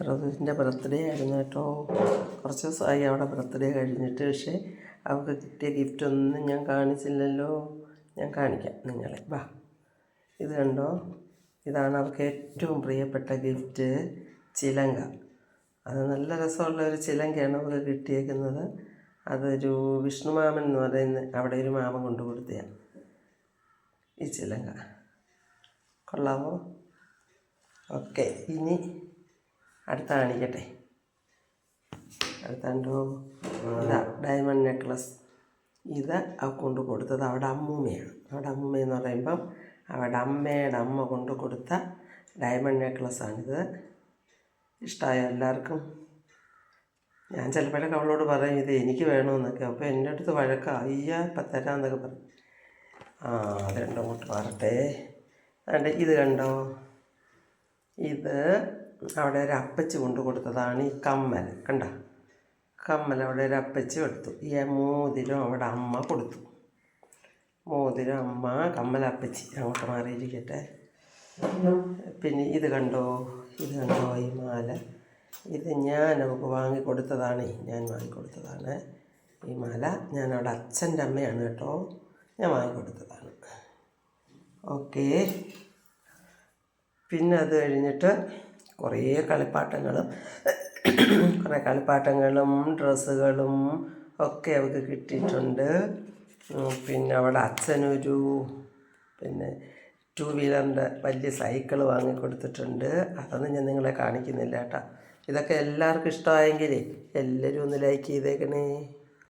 ഋതുവിൻ്റെ birthday ആയിരുന്നു കേട്ടോ. കുറച്ച് ദിവസമായി അവിടെ ബർത്ത്ഡേ കഴിഞ്ഞിട്ട്. പക്ഷേ അവൾക്ക് കിട്ടിയ ഗിഫ്റ്റൊന്നും ഞാൻ കാണിച്ചില്ലല്ലോ. ഞാൻ കാണിക്കാം നിങ്ങളെ. വാ, ഇത് കണ്ടോ, ഇതാണ് അവൾക്ക് ഏറ്റവും പ്രിയപ്പെട്ട ഗിഫ്റ്റ്, ചിലങ്ക. അത് നല്ല രസമുള്ള ഒരു ചിലങ്കയാണ് അവൾക്ക് കിട്ടിയേക്കുന്നത്. അതൊരു വിഷ്ണുമാമൻ എന്ന് പറയുന്ന അവിടെ ഒരു മാമൻ കൊണ്ടു കൊടുത്തതാണ് ഈ ചിലങ്ക. കൊള്ളാമോ? ഓക്കെ, ഇനി അടുത്ത കാണിക്കട്ടെ. അടുത്തോ, ഇതാ ഡയമണ്ട് നെക്ലസ്. ഇത് അവ കൊണ്ട് കൊടുത്തത് അവിടെ അമ്മൂമ്മയാണ്. അവിടെ അമ്മൂമ്മയെന്ന് പറയുമ്പം അവിടെ അമ്മയുടെ അമ്മ കൊണ്ട് കൊടുത്ത ഡയമണ്ട് നെക്ലസ്സാണിത്. ഇഷ്ടമായോ എല്ലാവർക്കും? ഞാൻ ചിലപ്പോഴൊക്കെ അവളോട് പറയും ഇത് എനിക്ക് വേണമെന്നൊക്കെ. അപ്പോൾ എൻ്റെ അടുത്ത് വഴക്കാം, അയ്യ ഇപ്പം തരാമെന്നൊക്കെ പറയും. അത് രണ്ടും കൂട്ട് മാറട്ടെ. അതുകൊണ്ട് ഇത് കണ്ടോ, ഇത് അവിടെ ഒരു അപ്പച്ചി കൊണ്ട് കൊടുത്തതാണ്. ഈ കമ്മൽ കണ്ട, കമ്മൽ അവിടെ ഒരു അപ്പച്ചി എടുത്തു. ഈ മോതിരം അവിടെ അമ്മ കൊടുത്തു. മോതിരം അമ്മ, കമ്മൽ അപ്പച്ചി. അങ്ങോട്ട് മാറിയിരിക്കട്ടെ. പിന്നെ ഇത് കണ്ടോ, ഇത് കണ്ടോ, ഈ മാല. ഇത് ഞാൻ നമുക്ക് വാങ്ങിക്കൊടുത്തതാണ്. ഞാൻ വാങ്ങിക്കൊടുത്തതാണ് ഈ മാല. ഞാൻ അവിടെ അച്ഛൻ്റെ അമ്മയാണ് കേട്ടോ, ഞാൻ വാങ്ങിക്കൊടുത്തതാണ്. ഓക്കേ. പിന്നെ അത് കഴിഞ്ഞിട്ട് കുറേ കളിപ്പാട്ടങ്ങളും ഡ്രസ്സുകളും ഒക്കെ അവൾക്ക് കിട്ടിയിട്ടുണ്ട്. പിന്നെ അവിടെ അച്ഛനൊരു 2 വീലറിൻ്റെ വലിയ സൈക്കിൾ വാങ്ങിക്കൊടുത്തിട്ടുണ്ട്. അതൊന്നും ഞാൻ നിങ്ങളെ കാണിക്കുന്നില്ല കേട്ടോ. ഇതൊക്കെ എല്ലാവർക്കും ഇഷ്ടമായെങ്കിൽ എല്ലാവരും ഒന്ന് ലൈക്ക് ചെയ്തേക്കണേ.